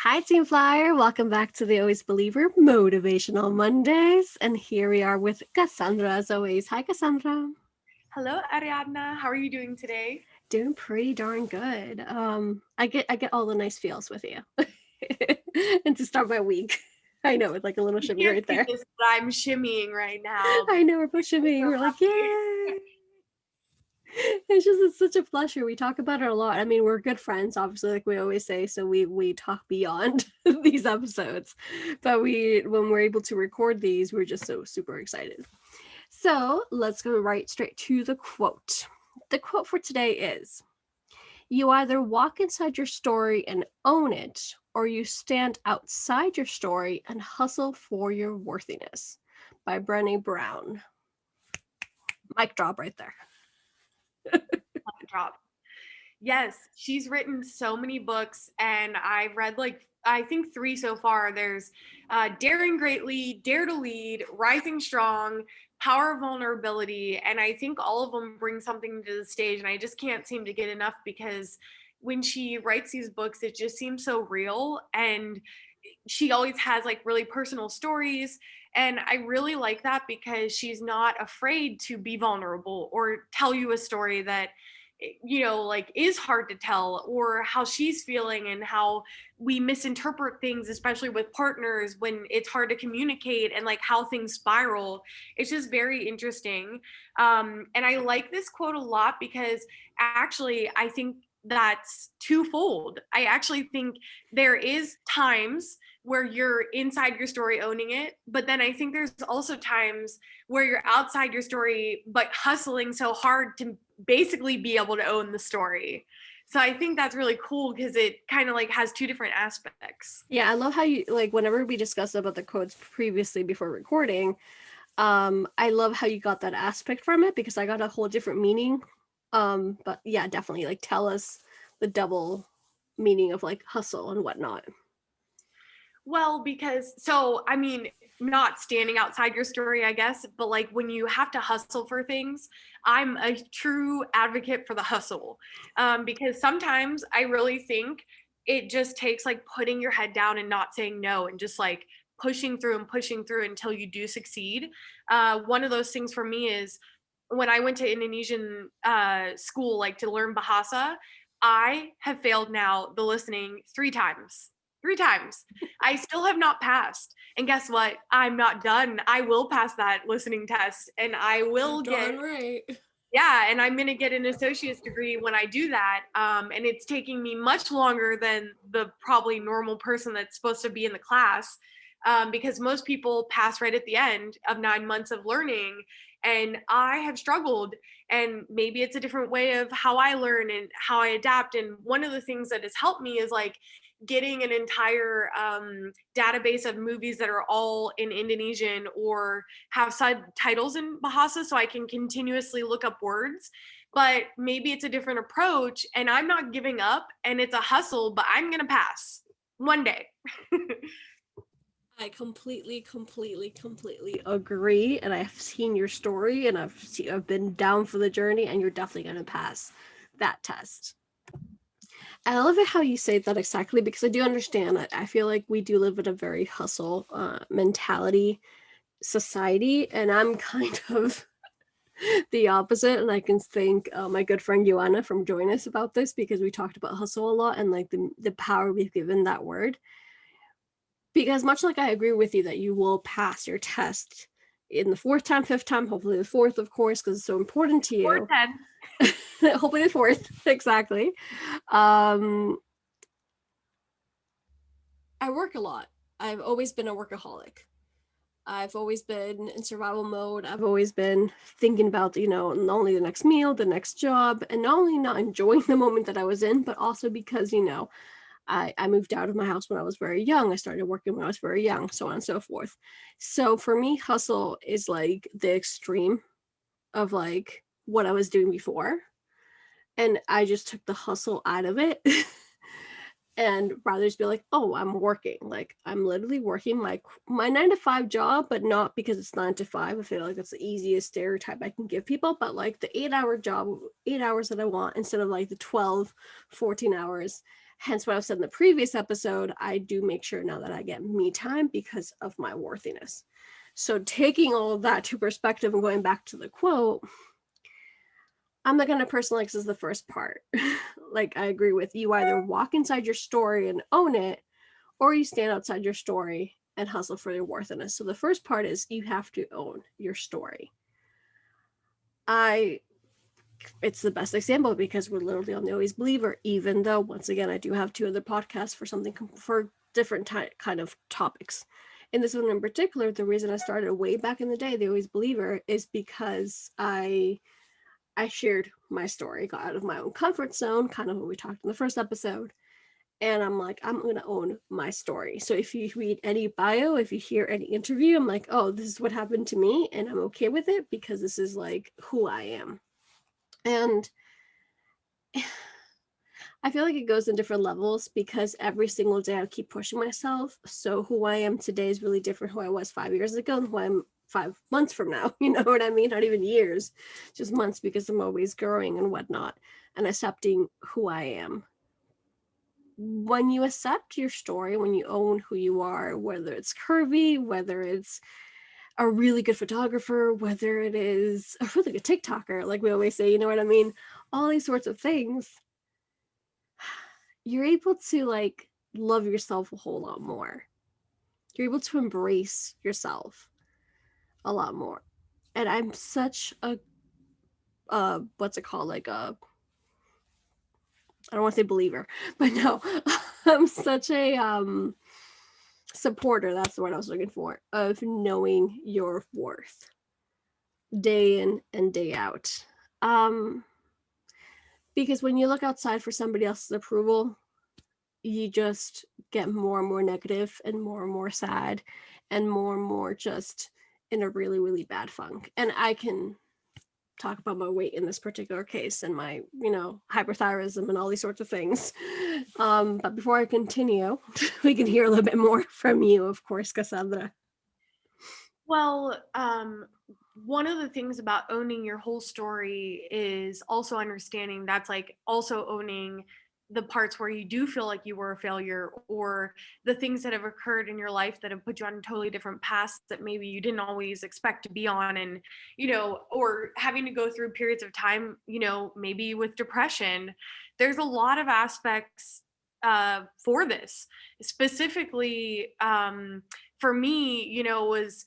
Hi, Team Flyer. Welcome back to the Always Believer Motivational Mondays. And here we are with Cassandra as always. Hi, Cassandra. Hello, Ariadna. How are you doing today? Doing pretty darn good. I get all the nice feels with you. And to start my week. I know, it's like a little You shimmy can't right see there. this, but I'm shimmying right now I because know we're both it's shimmying. so We're like, happy. yay. It's such a pleasure. We talk about it a lot. I mean, we're good friends, obviously, like we always say. So we talk beyond these episodes. But when we're able to record these, we're just so super excited. So let's go right straight to the quote. The quote for today is: "You either walk inside your story and own it, or you stand outside your story and hustle for your worthiness." By Brene Brown. Mic drop right there. Drop. Yes, she's written so many books, and I've read I think three so far. There's Daring Greatly, Dare to Lead, Rising Strong, Power of Vulnerability, and I think all of them bring something to the stage, and I just can't seem to get enough because when she writes these books, it just seems so real, and she always has like really personal stories. And I really like that because she's not afraid to be vulnerable or tell you a story that like is hard to tell, or how she's feeling and how we misinterpret things, especially with partners when it's hard to communicate, and like how things spiral. It's just very interesting. And I like this quote a lot because actually I think that's twofold. I actually think there is times where you're inside your story owning it, but then I think there's also times where you're outside your story but hustling so hard to basically be able to own the story. So I think that's really cool because it kind of like has two different aspects. Yeah, I love how you like whenever we discussed about the quotes previously before recording, I love how you got that aspect from it because I got a whole different meaning. But yeah, definitely like tell us the double meaning of like hustle and whatnot. Well, because I mean, not standing outside your story, I guess, but like when you have to hustle for things, I'm a true advocate for the hustle. Because sometimes I really think it just takes like putting your head down and not saying no and just like pushing through until you do succeed. One of those things for me is when I went to Indonesian school, like to learn Bahasa, I have failed now the listening 3 times. 3 times. I still have not passed. And guess what? I'm not done. I will pass that listening test, and I will get, Darn right. yeah, and I'm going to get an associate's degree when I do that. And it's taking me much longer than the probably normal person that's supposed to be in the class, because most people pass right at the end of 9 months of learning. And I have struggled. And maybe it's a different way of how I learn and how I adapt. And one of the things that has helped me is like getting an entire database of movies that are all in Indonesian or have subtitles in Bahasa so I can continuously look up words. But maybe it's a different approach, and I'm not giving up, and it's a hustle, but I'm going to pass one day. I completely agree. And I've seen your story and I've been down for the journey, and you're definitely gonna pass that test. I love it how you say that exactly because I do understand that. I feel like we do live in a very hustle mentality society, and I'm kind of the opposite. And I can thank my good friend Joanna from joining us about this because we talked about hustle a lot and like the power we've given that word. Because much like I agree with you that you will pass your test in the fourth time, fifth time, hopefully the fourth, of course, because it's so important to Or you. 10. Hopefully the fourth, exactly. Um, I work a lot. I've always been a workaholic. I've always been in survival mode. I've always been thinking about, not only the next meal, the next job, and not only not enjoying the moment that I was in, but also because, I moved out of my house when I was very young. I started working when I was very young, so on and so forth. So for me, hustle is like the extreme of like what I was doing before. And I just took the hustle out of it and rather just be like, oh, I'm working. Like I'm literally working my 9 to 5 job, but not because it's 9 to 5. I feel like that's the easiest stereotype I can give people, but like the 8 hour job, 8 hours that I want instead of like the 12, 14 hours. Hence what I've said in the previous episode, I do make sure now that I get me time because of my worthiness. So taking all of that to perspective and going back to the quote, I'm the kind of person like this is the first part. Like I agree with you, either walk inside your story and own it, or you stand outside your story and hustle for your worthiness. So the first part is you have to own your story. It's the best example because we're literally on the Always Believer, even though once again I do have 2 other podcasts for different kind of topics. And this one in particular, the reason I started way back in the day, the Always Believer, is because I shared my story, got out of my own comfort zone, kind of what we talked in the first episode. And I'm like, I'm going to own my story. So if you read any bio, if you hear any interview, I'm like, oh, this is what happened to me. And I'm okay with it because this is like who I am. And I feel like it goes in different levels because every single day I keep pushing myself. So who I am today is really different who I was 5 years ago and who I'm 5 months from now. You know what I mean? Not even years, just months, because I'm always growing and whatnot and accepting who I am. When you accept your story, when you own who you are, whether it's curvy, whether it's a really good photographer, whether it is a really good TikToker, like we always say, you know what I mean? All these sorts of things, you're able to like love yourself a whole lot more. You're able to embrace yourself a lot more. And I'm such a what's it called? Like a I don't want to say believer, but no, I'm such a supporter, that's the word I was looking for, of knowing your worth day in and day out. Because when you look outside for somebody else's approval, you just get more and more negative and more sad and more just in a really, really bad funk. And I can talk about my weight in this particular case and my, hyperthyroidism and all these sorts of things. But before I continue, we can hear a little bit more from you, of course, Cassandra. Well, one of the things about owning your whole story is also understanding that's like also owning the parts where you do feel like you were a failure, or the things that have occurred in your life that have put you on totally different paths that maybe you didn't always expect to be on. And, or having to go through periods of time, maybe with depression. There's a lot of aspects for this. Specifically, for me, was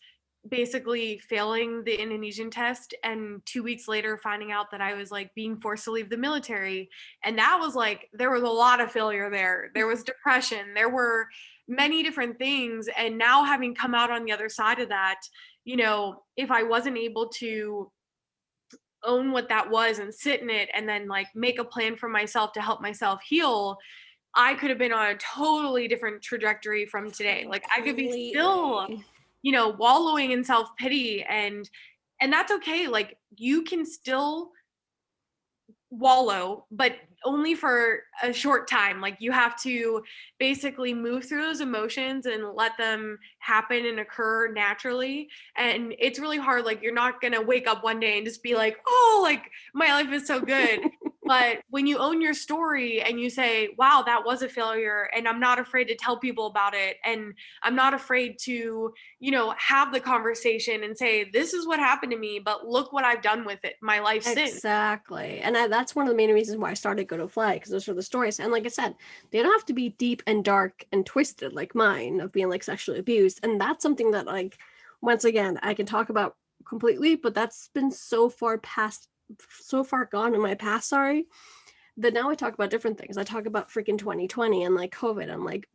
basically failing the Indonesian test and 2 weeks later finding out that I was like being forced to leave the military. And that was like, there was a lot of failure there. There was depression. There were many different things. And now having come out on the other side of that, if I wasn't able to own what that was and sit in it and then like make a plan for myself to help myself heal, I could have been on a totally different trajectory from today. Like I could be still, Completely. wallowing in self-pity, and that's okay. Like you can still wallow, but only for a short time. Like you have to basically move through those emotions and let them happen and occur naturally. And it's really hard. Like you're not going to wake up one day and just be like, oh, like my life is so good. But when you own your story and you say, wow, that was a failure, and I'm not afraid to tell people about it, and I'm not afraid to, have the conversation and say, this is what happened to me, but look what I've done with it, my life since. Exactly. And that's one of the main reasons why I started Go to Fly, because those are the stories. And like I said, they don't have to be deep and dark and twisted like mine of being like sexually abused. And that's something that, like, once again, I can talk about completely, but that's been so far gone in my past, sorry, that now I talk about different things. I talk about freaking 2020 and like COVID and like,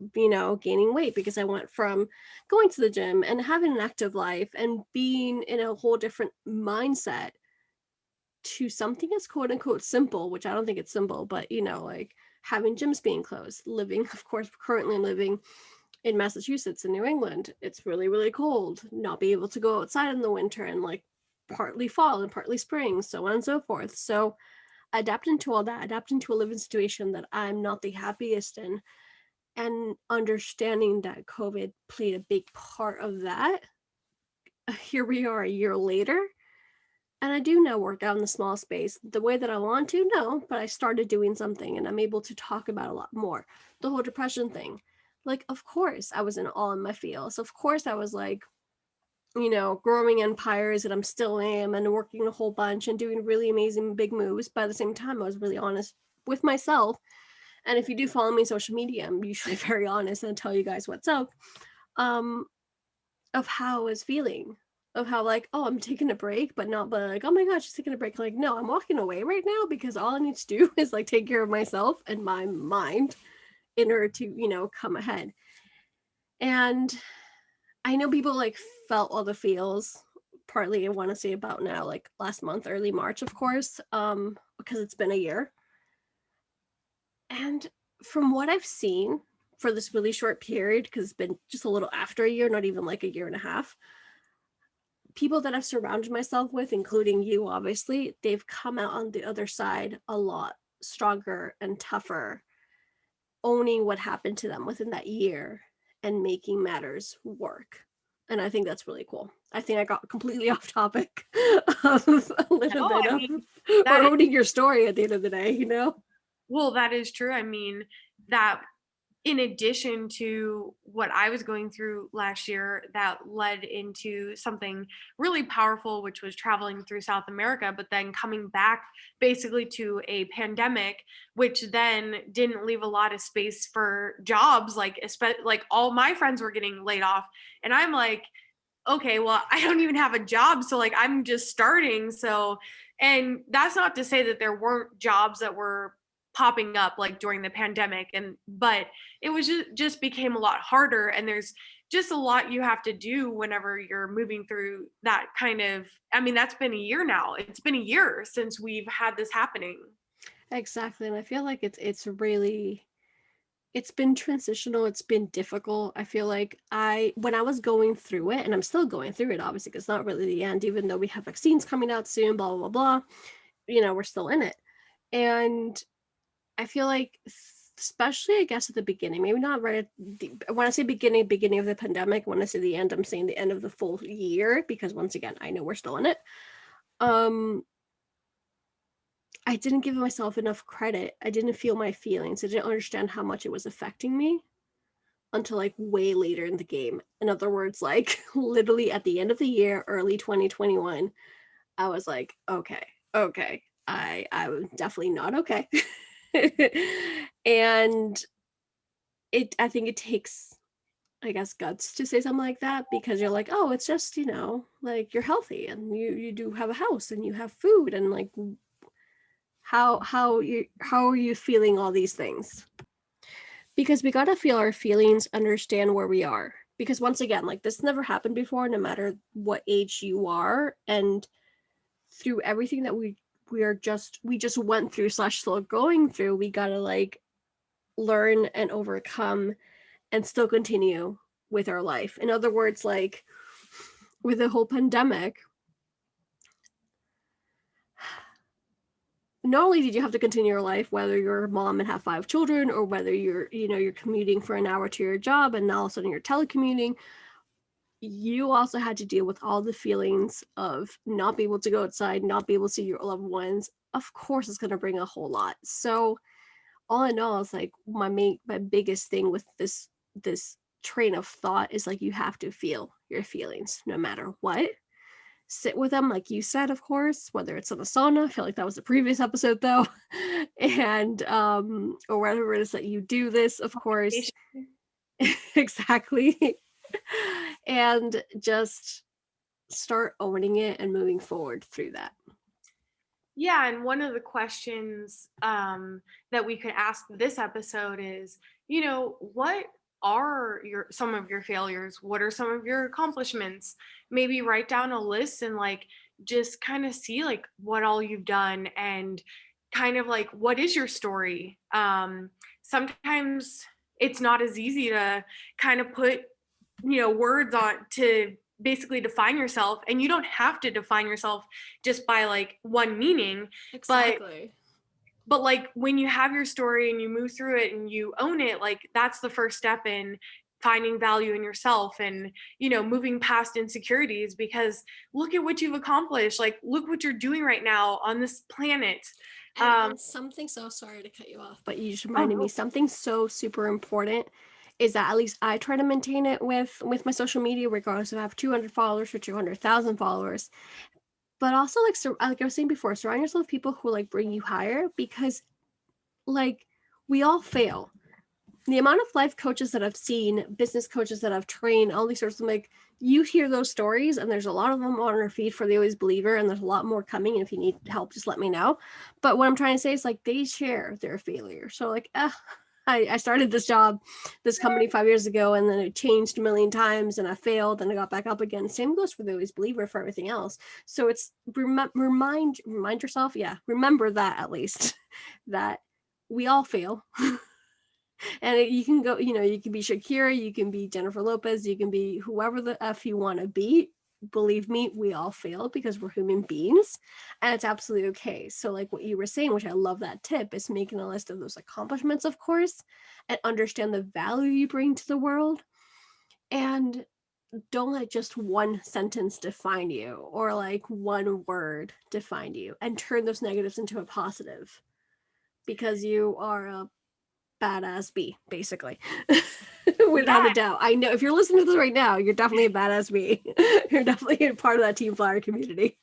gaining weight because I went from going to the gym and having an active life and being in a whole different mindset to something as quote unquote simple, which I don't think it's simple, but like having gyms being closed, living, of course, currently living in Massachusetts in New England. It's really, really cold, not be able to go outside in the winter and like partly fall and partly spring, so on and so forth. So adapting to all that, adapting to a living situation that I'm not the happiest in, and understanding that COVID played a big part of that. Here we are a year later, And I do now work out in the small space the way that I want to, no, but I started doing something and I'm able to talk about a lot more. The whole depression thing. Like, of course, I was all in my feels. Of course, I was like, growing empires, and I'm still am, and working a whole bunch and doing really amazing big moves. But at the same time, I was really honest with myself. And if you do follow me on social media, I'm usually very honest and tell you guys what's up. Um, of how I was feeling, of how like, oh, I'm taking a break, but not but like, oh my gosh, she's taking a break. Like, no, I'm walking away right now because all I need to do is like take care of myself and my mind in order to, come ahead. And I know people like felt all the feels. Partly I want to say about now, like last month, early March, of course, because it's been a year. And from what I've seen for this really short period, because it's been just a little after a year, not even like a year and a half, people that I've surrounded myself with, including you, obviously, they've come out on the other side a lot stronger and tougher, owning what happened to them within that year and making matters work. And I think that's really cool. I think I got completely off topic of a little No, bit I of mean, or that is, owning your story at the end of the day, you know? well, that is true. I mean, that in addition to what I was going through last year, that led into something really powerful, which was traveling through South America, but then coming back basically to a pandemic, which then didn't leave a lot of space for jobs. Like all my friends were getting laid off, and I'm like, okay, well, I don't even have a job, so like I'm just starting. So, and that's not to say that there weren't jobs that were popping up like during the pandemic, and but it was just became a lot harder, and there's just a lot you have to do whenever you're moving through that kind of, I mean, that's been a year now. It's been a year since we've had this happening. Exactly. And I feel like it's really it's been transitional, it's been difficult. I feel like when I was going through it, and I'm still going through it, obviously, because it's not really the end, even though we have vaccines coming out soon, blah blah blah, we're still in it. And I feel like, especially I guess at the beginning, maybe not right at when I say beginning of the pandemic, when I say the end, I'm saying the end of the full year, because once again, I know we're still in it. um I didn't give myself enough credit. I didn't feel my feelings. I didn't understand how much it was affecting me until like way later in the game. In other words, like literally at the end of the year, early 2021, I was like, okay, I was definitely not okay. And I think it takes, I guess, guts to say something like that, because you're like, oh, it's just, like you're healthy and you do have a house and you have food, and like how are you feeling all these things? Because we got to feel our feelings, understand where we are, because once again, like, this never happened before, no matter what age you are. And through everything that we just went through slash still going through, we got to like learn and overcome and still continue with our life. In other words, like with the whole pandemic, not only did you have to continue your life, whether you're a mom and have 5 children, or whether you're commuting for an hour to your job and now all of a sudden you're telecommuting, you also had to deal with all the feelings of not being able to go outside, not be able to see your loved ones. Of course, it's going to bring a whole lot. So all in all, it's like my biggest thing with this train of thought is like, you have to feel your feelings no matter what. Sit with them, like you said, of course, whether it's in a sauna. I feel like that was the previous episode though. And or whatever it is that you do this, of course. Exactly. And just start owning it and moving forward through that. Yeah, and one of the questions that we could ask this episode is, what are some of your failures? What are some of your accomplishments? Maybe write down a list and like just kind of see like what all you've done, and kind of like what is your story. Sometimes it's not as easy to kind of put words on to basically define yourself, and you don't have to define yourself just by like one meaning. Exactly. But like when you have your story and you move through it and you own it, like that's the first step in finding value in yourself and, moving past insecurities, because look at what you've accomplished. Like, look what you're doing right now on this planet. And something, so sorry to cut you off, but you just Oh reminded me no. something so super important is that at least I try to maintain it with my social media, regardless if I have 200 followers or 200,000 followers. But also, like, so, like I was saying before, surround yourself with people who like bring you higher, because like we all fail. The amount of life coaches that I've seen, business coaches that I've trained, all these sorts of, like, you hear those stories, and there's a lot of them on our feed for the Always Believer, and there's a lot more coming. And if you need help, just let me know. But what I'm trying to say is, like, they share their failure. So, like, I started this company 5 years ago, and then it changed a million times, and I failed, and I got back up again. Same goes for the Always Believer for everything else. So it's remind yourself, remember that, at least, that we all fail. And you can go, you can be Shakira, you can be Jennifer Lopez, you can be whoever the F you want to be. Believe me, we all fail because we're human beings, and it's absolutely okay. So, like what you were saying, which I love that tip, is making a list of those accomplishments, of course, and understand the value you bring to the world. And don't let just one sentence define you, or like one word define you, and turn those negatives into a positive, because you are a badass bee, basically. Without Yeah. a doubt. I know if you're listening to this right now, you're definitely a badass bee. You're definitely a part of that Team Flyer community.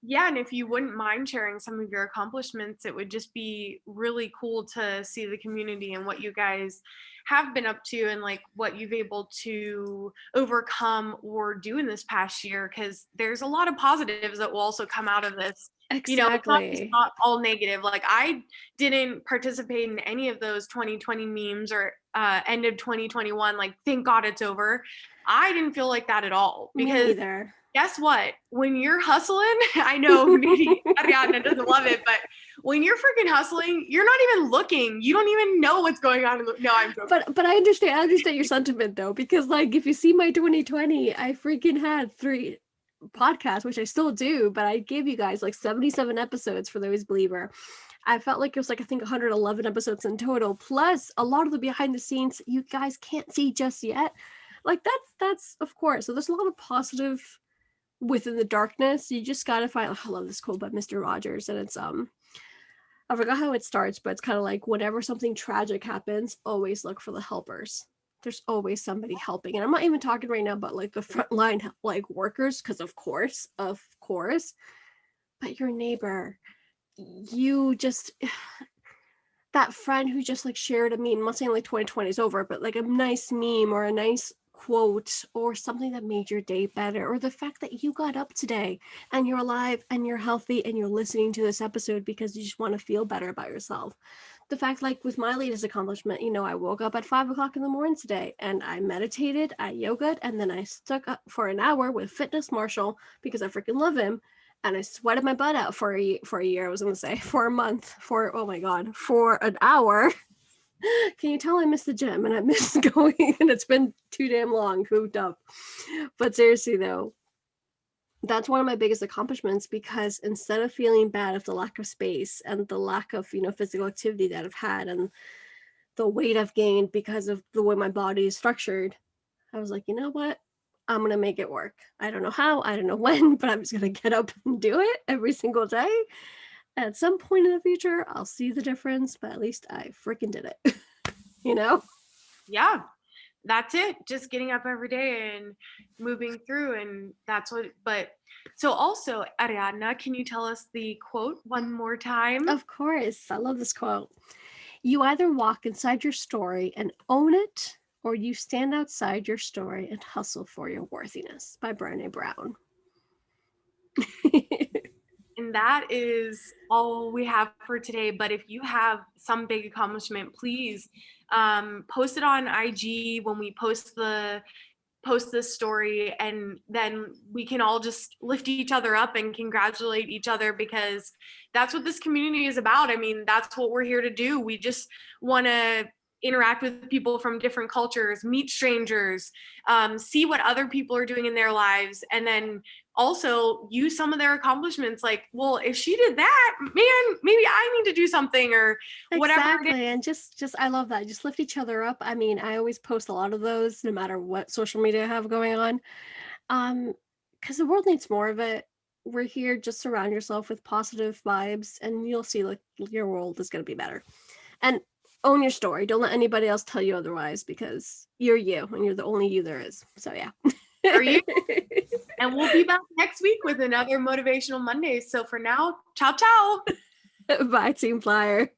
Yeah, and if you wouldn't mind sharing some of your accomplishments, it would just be really cool to see the community and what you guys have been up to, and like what you've able to overcome or do in this past year, because there's a lot of positives that will also come out of this. It's Exactly. not all negative. Like, I didn't participate in any of those 2020 memes or end of 2021. Like, thank God it's over. I didn't feel like that at all, Me because neither. guess what? When you're hustling, I know maybe Ariadna doesn't love it, but when you're freaking hustling, you're not even looking. You don't even know what's going on. No, I'm joking. But I understand your sentiment, though, because like if you see my 2020, I freaking had 3 podcasts, which I still do, but I gave you guys like 77 episodes for the Always Believer. I felt like it was like, I think 111 episodes in total, plus a lot of the behind the scenes you guys can't see just yet. Like that's of course. So there's a lot of positive within the darkness. You just gotta find, I love this quote by Mr. Rogers, and it's I forgot how it starts, but it's kind of like, whenever something tragic happens, always look for the helpers. There's always somebody helping. And I'm not even talking right now about like the frontline like workers, because of course, but your neighbor, you just that friend who just like shared a meme. I'm not saying like 2020 is over, but like a nice meme or a nice quote or something that made your day better, or the fact that you got up today and you're alive and you're healthy and you're listening to this episode because you just want to feel better about yourself. The fact, like with my latest accomplishment, I woke up at 5 o'clock in the morning today, and I meditated, I yogaed, and then I stuck up for an hour with Fitness Marshall because I freaking love him. And I sweated my butt out for a year. I was gonna say for a month, oh my god, for an hour. Can you tell I miss the gym and I miss going, and it's been too damn long cooped up. But seriously though, that's one of my biggest accomplishments, because instead of feeling bad of the lack of space and the lack of physical activity that I've had, and the weight I've gained because of the way my body is structured, I was like, you know what, I'm gonna make it work. I don't know how, I don't know when, but I'm just gonna get up and do it every single day. At some point in the future, I'll see the difference, but at least I freaking did it. Yeah, that's it. Just getting up every day and moving through. And but so also, Ariadna, can you tell us the quote one more time? Of course, I love this quote. You either walk inside your story and own it, or you stand outside your story and hustle for your worthiness, by Brene Brown. And that is all we have for today. But if you have some big accomplishment, please post it on IG when we post this story, and then we can all just lift each other up and congratulate each other, because that's what this community is about. I mean, that's what we're here to do. We just want to interact with people from different cultures, meet strangers, see what other people are doing in their lives, and then also use some of their accomplishments. Like, well, if she did that, man, maybe I need to do something, or whatever it is. Exactly. And just I love that. Just lift each other up. I mean, I always post a lot of those no matter what social media I have going on. Um, because the world needs more of it. We're here, just surround yourself with positive vibes and you'll see like your world is gonna be better. And own your story. Don't let anybody else tell you otherwise because you're you and you're the only you there is. So yeah. Are you? And we'll be back next week with another Motivational Monday. So for now, ciao, ciao. Bye, Team Flyer.